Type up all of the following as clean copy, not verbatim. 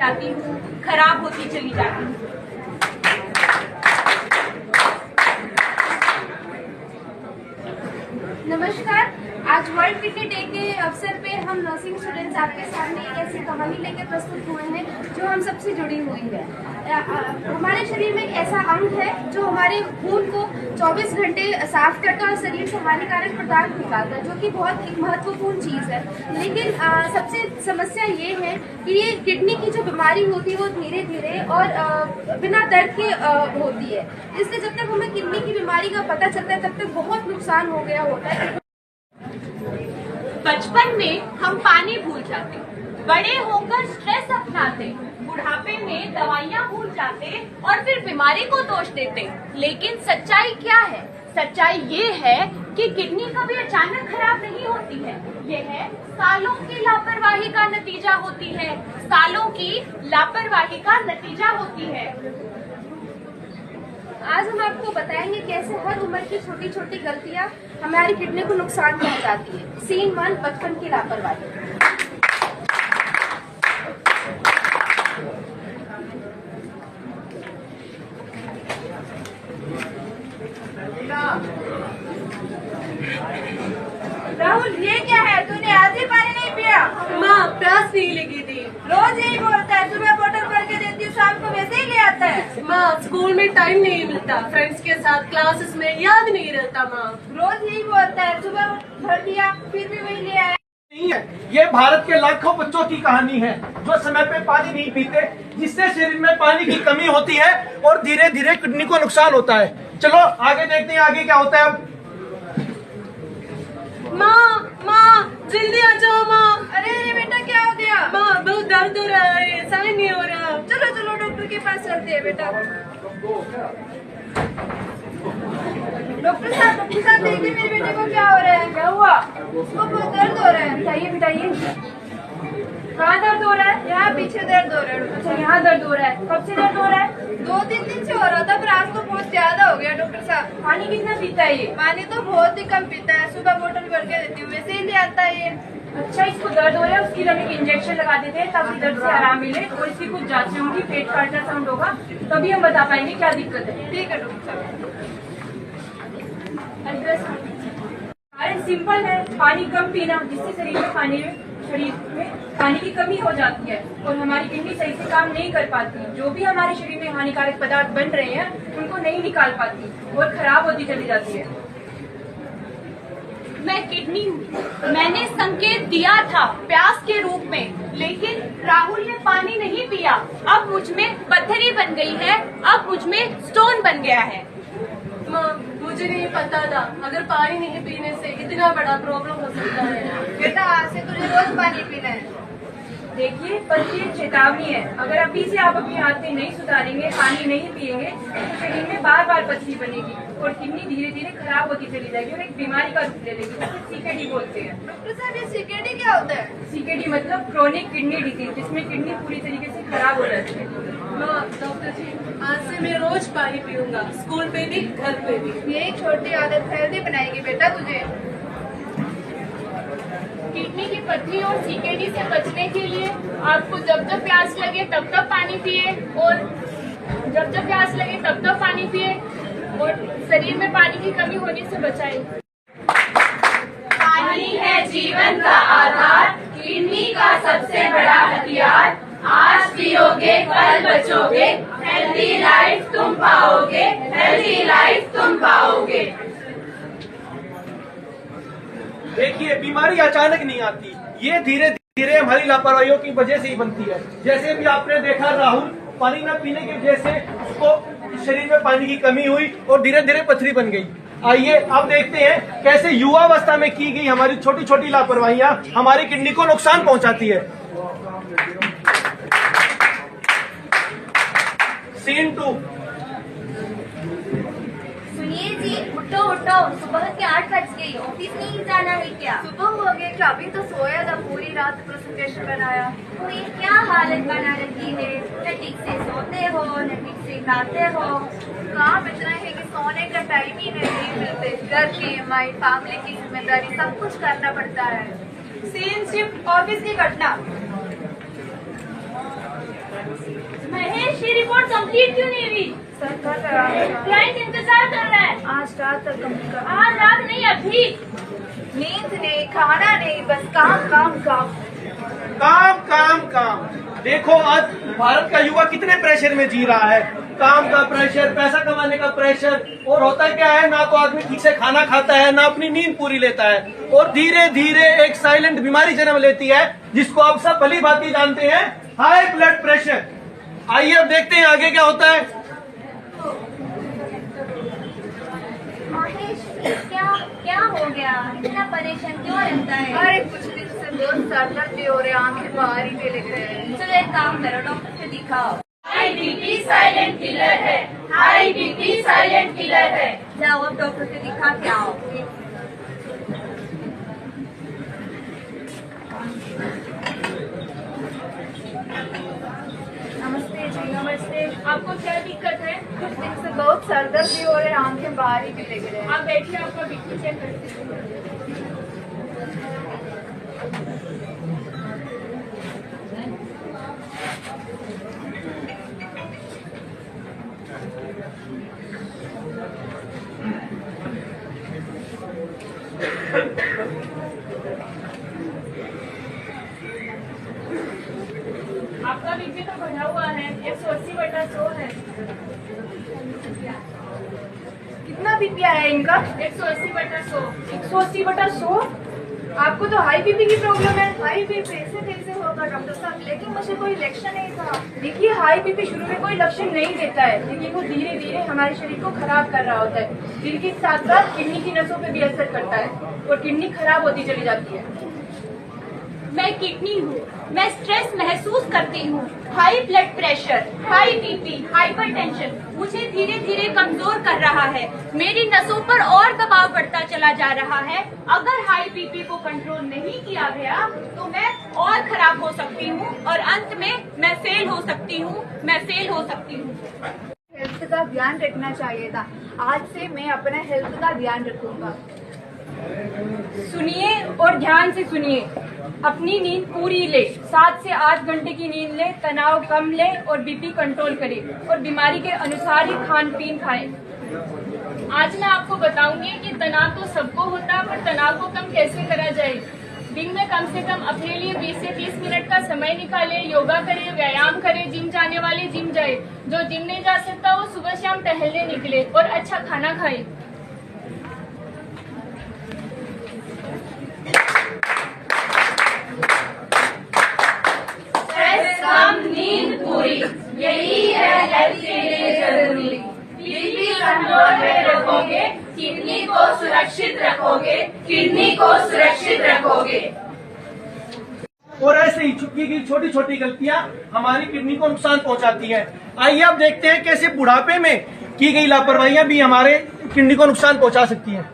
जाती हूँ, खराब होती चली जाती हूँ। नमस्कार, आज वर्ल्ड किडनी डे के अवसर पे हम नर्सिंग स्टूडेंट्स आपके सामने एक ऐसी कहानी लेकर प्रस्तुत हुए हैं जो हम सबसे जुड़ी हुई है। हमारे शरीर में एक ऐसा अंग है जो हमारे खून को 24 घंटे साफ करता है और शरीर से हानिकारक पदार्थ निकालता है, जो कि बहुत एक महत्वपूर्ण चीज़ है। लेकिन सबसे समस्या ये है कि ये किडनी की जो बीमारी होती है वो धीरे धीरे और बिना दर्द के होती है। इसलिए जब तक हमें किडनी की बीमारी का पता चलता है तब तक बहुत नुकसान हो गया होता है। बचपन में हम पानी भूल जाते, बड़े होकर स्ट्रेस अपनाते, बुढ़ापे में दवाइयाँ भूल जाते और फिर बीमारी को दोष देते। लेकिन सच्चाई क्या है? सच्चाई ये है कि किडनी कभी अचानक खराब नहीं होती है। यह सालों की लापरवाही का नतीजा होती है। सालों की लापरवाही का नतीजा होती है। आज हम आपको बताएंगे कैसे हर उम्र की छोटी छोटी गलतियां हमारी किडनी को नुकसान पहुंचाती है। सीन 1, बचपन की लापरवाही। राहुल, ये क्या है? तूने आज ही पानी नहीं पिया? माँ, प्यास नहीं लगी थी। रोज यही बोलता है, सुबह बोतल भर के देती हूँ, शाम को वैसे ही ले आता है। माँ, स्कूल में टाइम नहीं मिलता, फ्रेंड्स के साथ क्लासेस में याद नहीं रहता। माँ, रोज यही बोलता है, सुबह भर दिया फिर भी वही ले आया। नहीं है, ये भारत के लाखों बच्चों की कहानी है जो समय पे पानी नहीं पीते, जिससे शरीर में पानी की कमी होती है और धीरे धीरे किडनी को नुकसान होता है। चलो आगे देखते हैं आगे क्या होता है। अब माँ, जल्दी आ जाओ माँ। अरे बेटा, क्या हो गया? माँ, बहुत दर्द हो रहा है, सहन नहीं हो रहा। चलो डॉक्टर के पास चलते हैं बेटा। डॉक्टर साहब देखिए मेरे बेटे को क्या हो रहा है। क्या हुआ? उसको बहुत दर्द हो रहा है। बताइए कहाँ दर्द हो रहा है? यहाँ पीछे दर्द हो रहा है। अच्छा, यहाँ दर्द हो रहा है। कब से दर्द हो रहा है? 2-3 दिन से हो रहा था, पर आज तो बहुत ज्यादा हो गया। डॉक्टर साहब, पानी कितना पीता है ये? पानी तो बहुत ही कम पीता है, सुबह बोतल भर के देती हूँ, वैसे ही ले आता है ये। अच्छा, इसको दर्द हो रहा है, उसकी हम एक इंजेक्शन लगा देते हैं ताकि दर्द से आराम मिले। और इसकी कुछ जांचें होंगी, पेट का अल्ट्रासाउंड होगा, तभी हम बता पाएंगे क्या दिक्कत है। ठीक है डॉक्टर साहब। कारण सिंपल है, पानी कम पीना, जिससे शरीर में पानी की कमी हो जाती है और हमारी किडनी सही से काम नहीं कर पाती। जो भी हमारे शरीर में हानिकारक पदार्थ बन रहे हैं उनको नहीं निकाल पाती और खराब होती चली जाती है। मैं किडनी हूँ, मैंने संकेत दिया था प्यास के रूप में, लेकिन राहुल ने पानी नहीं पिया। अब मुझ में पत्थरी बन गई है, अब मुझ में स्टोन बन गया है। माँ, मुझे नहीं पता था अगर पानी नहीं पीने से इतना बड़ा प्रॉब्लम हो सकता है। बेटा, आज से तुझे रोज पानी पीना है। देखिए, पर ये चेतावनी है, अगर अभी से आप अपनी आदतें नहीं सुधारेंगे, पानी नहीं पिएंगे तो शरीर में बार बार पथरी बनेगी और किडनी धीरे धीरे खराब होती चली जाएगी और एक बीमारी का रूप ले लेगी, जिसे सीकेडी बोलते हैं। डॉक्टर साहब, ये सीकेडी क्या होता है? सीकेडी मतलब क्रोनिक किडनी डिजीज, जिसमें किडनी पूरी तरीके से खराब हो जाती है। माँ, डॉक्टर जी, आज से मैं रोज पानी पीऊंगा, स्कूल पे भी, घर पे भी। यही छोटी आदत हेल्दी बनाएगी बेटा तुझे। किडनी की पथरी और सीकेडी से बचने के लिए आपको जब जब प्यास लगे तब तब पानी पिए और पानी पिए और शरीर में पानी की कमी होने से बचाएं। पानी है जीवन का आधार, किडनी का सबसे बड़ा हथियार। आज पियोगे कल बचोगे, हेल्दी लाइफ तुम पाओगे, हेल्दी लाइफ तुम पाओगे। देखिए, बीमारी अचानक नहीं आती, ये धीरे धीरे हमारी लापरवाहियों की वजह से ही बनती है। जैसे भी आपने देखा, राहुल पानी न पीने की वजह से उसको शरीर में पानी की कमी हुई और धीरे धीरे पथरी बन गई। आइए अब देखते हैं कैसे युवावस्था में की गई हमारी छोटी छोटी लापरवाहियां हमारी किडनी को नुकसान पहुंचाती है। सीन 2। सुनिए जी, उठो उठो, सुबह के 8 बज गई, ऑफिस नहीं जाना है क्या? सुबह हो गई क्या? अभी तो सोया था, पूरी रात प्रेजेंटेशन बनाया। तो ये क्या हालत बना रखी है? न ठीक से सोते हो, न ठीक से खाते हो। काम इतना है कि सोने का टाइम ही नहीं मिलते। घर की EMI, फैमिली की जिम्मेदारी, सब कुछ करना पड़ता है। सीन शिफ्ट, ऑफिस की घटना। महेश, ये रिपोर्ट कंप्लीट क्यों नहीं हुई? सर कर रहा है, क्लाइंट इंतजार कर रहा है। आज रात तक कंप्लीट कर। आज रात नहीं, अभी। नींद नहीं, खाना नहीं, बस काम काम काम। काम काम काम। देखो आज भारत का युवा कितने प्रेशर में जी रहा है, काम का प्रेशर, पैसा कमाने का प्रेशर, और होता क्या है, ना तो आदमी ठीक से खाना खाता है, ना अपनी नींद पूरी लेता है, और धीरे धीरे एक साइलेंट बीमारी जन्म लेती है जिसको आप सब भली भांति जानते हैं, हाई ब्लड प्रेशर। आइए अब देखते हैं आगे क्या होता है। महेश, क्या हो गया? इतना परेशान क्यों रहता है? अरे कुछ दिन से बहुत सर दर्द भी हो रहे, आंखें बाहर ही लग रहे हैं। चलो एक काम करो, डॉक्टर से दिखाओ। हाई बीपी साइलेंट किलर है, हाई बीपी साइलेंट किलर है। जाओ अब डॉक्टर से दिखा के आओ। नमस्ते जी, नमस्ते। आपको क्या दिक्कत है? कुछ दिन से बहुत सर दर्द भी हो रहे, आंखें बाहर ही लग रहे हैं। आप बैठिए, आपका बीपी चेक करते हैं। आपका बीपी तो बढ़ा हुआ है, 180/100 है। कितना बीपी आया इनका? 180/100। 180/100। आपको तो हाई बीपी की प्रॉब्लम है। हाई बीपी ऐसे कैसे होगा डॉक्टर साहब? लेकिन मुझे कोई लक्षण नहीं था। देखिए हाई बीपी शुरू में कोई लक्षण नहीं देता है, लेकिन वो धीरे धीरे हमारे शरीर को खराब कर रहा होता है। दिल के साथ साथ किडनी की नसों पे भी असर करता है और किडनी खराब होती चली जाती है। मैं किडनी हूँ, मैं स्ट्रेस महसूस करती हूँ, high blood pressure, high BP, hypertension मुझे धीरे धीरे कमजोर कर रहा है। मेरी नसों पर और दबाव बढ़ता चला जा रहा है। अगर हाई बीपी को कंट्रोल नहीं किया गया तो मैं और खराब हो सकती हूँ और अंत में मैं फेल हो सकती हूँ, हेल्थ का ध्यान रखना चाहिए था। आज से मैं अपने हेल्थ का ध्यान रखूंगा। सुनिए और ध्यान से सुनिए। अपनी नींद पूरी ले, 7 से 8 घंटे की नींद ले, तनाव कम ले और बीपी कंट्रोल करे और बीमारी के अनुसार ही खान पीन खाएं। आज मैं आपको बताऊंगी कि तनाव तो सबको होता है, पर तनाव को कम कैसे करा जाए। दिन में कम से कम अपने लिए 20 से 30 मिनट का समय निकाले, योगा करे, व्यायाम करे। जिम जाने वाले जिम जाए, जो जिम नहीं जा सकता वो सुबह शाम टहलने निकले और अच्छा खाना खाए। कम, नींद पूरी, यही है हेल्थ के लिए जरूरी। बीपी कंट्रोल में रखोगे, किडनी को सुरक्षित रखोगे, किडनी को सुरक्षित रखोगे। और ऐसे ही की गई छोटी छोटी गलतियां हमारी किडनी को नुकसान पहुंचाती हैं। आइए अब देखते हैं कैसे बुढ़ापे में की गई लापरवाहियां भी हमारे किडनी को नुकसान पहुंचा सकती हैं।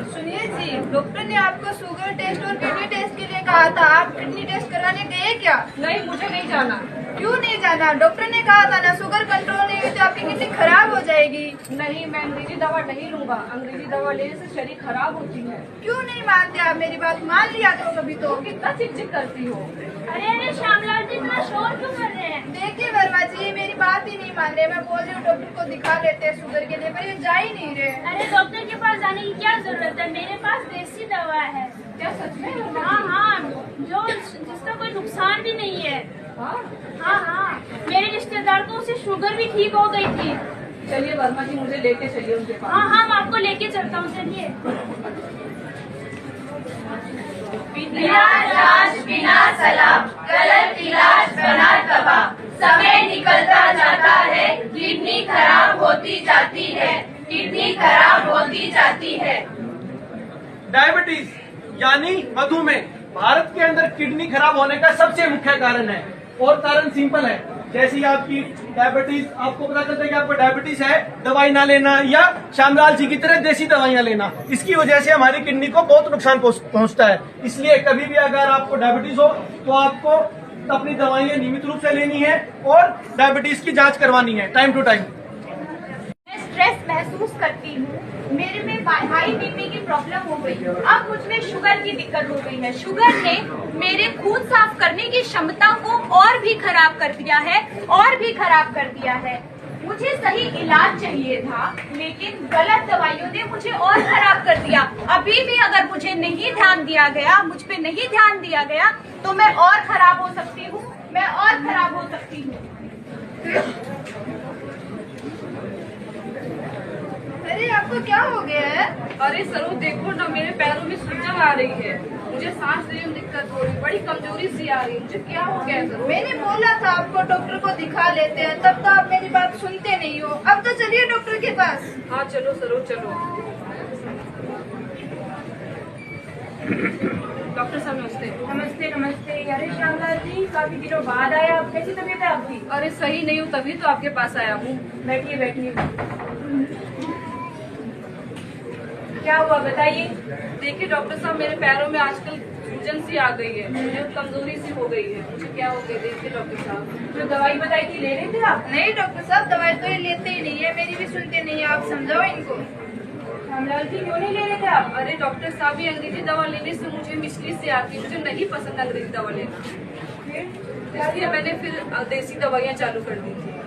सुनिए जी, डॉक्टर ने आपको शुगर टेस्ट और किडनी टेस्ट के लिए कहा था। आप किडनी टेस्ट कराने गए क्या? नहीं, मुझे नहीं जाना। क्यों नहीं जाना? डॉक्टर ने कहा था ना, शुगर कंट्रोल नहीं हुई तो आपकी किडनी खराब हो जाएगी। नहीं, मैं अंग्रेजी दवा नहीं लूंगा। अंग्रेजी दवा लेने से शरीर खराब होती है। क्यों नहीं मानते आप? मेरी बात मान लिया करो कभी तो। कितना चिक करती हो। अरे श्यामलाल जी, इतना शोर क्यों कर रहे हैं? देखिए वर्मा जी, मेरी बात ही नहीं मान रहे। मैं बोल रही हूँ डॉक्टर को दिखा लेते हैं शुगर के लिए, पर ये जा ही नहीं रहे। अरे डॉक्टर के पास जाने की क्या जरूरत है, मेरे पास देसी दवा है। क्या सच में? हाँ, जो जिसका कोई नुकसान भी नहीं है। हाँ, मेरे रिश्तेदार को उससे शुगर भी ठीक हो गई थी। चलिए वर्मा जी, मुझे लेके चलिए उनके पास। हाँ, मैं आपको लेके चलता हूँ, चलिए। बिना जांच बिना सलाह, गलत इलाज बना तबाह। समय निकलता जाता है, किडनी खराब होती जाती है, किडनी खराब होती जाती है। डायबिटीज यानी मधुमेह भारत के अंदर किडनी खराब होने का सबसे मुख्य कारण है, और कारण सिंपल है। जैसे आपकी डायबिटीज, आपको पता चलता है कि आपको डायबिटीज है, दवाई ना लेना या श्यामलाल जी की तरह देसी दवाइयां लेना, इसकी वजह से हमारी किडनी को बहुत नुकसान पहुंचता है। इसलिए कभी भी अगर आपको डायबिटीज हो तो आपको अपनी दवाइयां नियमित रूप से लेनी है और डायबिटीज की जांच करवानी है टाइम टू टाइम। मैं स्ट्रेस सकती हूँ। मेरे में हाई बीपी की प्रॉब्लम हो गई, अब मुझ में शुगर की दिक्कत हो गई है। शुगर ने मेरे खून साफ करने की क्षमता को और भी खराब कर दिया है, और भी खराब कर दिया है। मुझे सही इलाज चाहिए था, लेकिन गलत दवाइयों ने मुझे और खराब कर दिया। अभी भी अगर मुझे नहीं ध्यान दिया गया, मुझ पे नहीं ध्यान दिया गया, तो मैं और खराब हो सकती हूँ, मैं और खराब हो सकती हूँ। अरे आपको क्या हो गया है? अरे सरो देखो ना, मेरे पैरों में सूजन आ रही है, मुझे सांस लेने में दिक्कत हो रही है, बड़ी कमजोरी सी आ रही है। मुझे क्या हो गया सरो? मैंने बोला था आपको डॉक्टर को दिखा लेते हैं, तब तो आप मेरी बात सुनते नहीं हो। अब तो चलिए डॉक्टर के पास। हाँ चलो सरो चलो। डॉक्टर साहब नमस्ते। नमस्ते नमस्ते। अरे श्यामलाल जी, काफी दिनों बाद आया, अब कैसी तबीयत है आपकी? अरे सही नहीं हूँ, तभी तो आपके पास आया हूँ। बैठिए बैठिए। क्या हुआ बताइए। देखिए डॉक्टर साहब, मेरे पैरों में आजकल सूजन सी आ गई है, मुझे कमजोरी सी हो गई है। मुझे क्या हो गया देखिए डॉक्टर साहब। जो दवाई बताई थी ले रहे थे आप? नहीं डॉक्टर साहब, दवाई तो ये लेते ही नहीं है, मेरी भी सुनते नहीं है। आप समझाओ इनको। श्यामलाल जी, क्यों नहीं ले रहे थे आप? अरे डॉक्टर साहब, ये अंग्रेजी दवा लेने से मुझे मिश्री से आती है, मुझे नहीं पसंद अंग्रेजी दवा लेना, इसलिए मैंने फिर देसी दवाइयाँ चालू कर दी थी।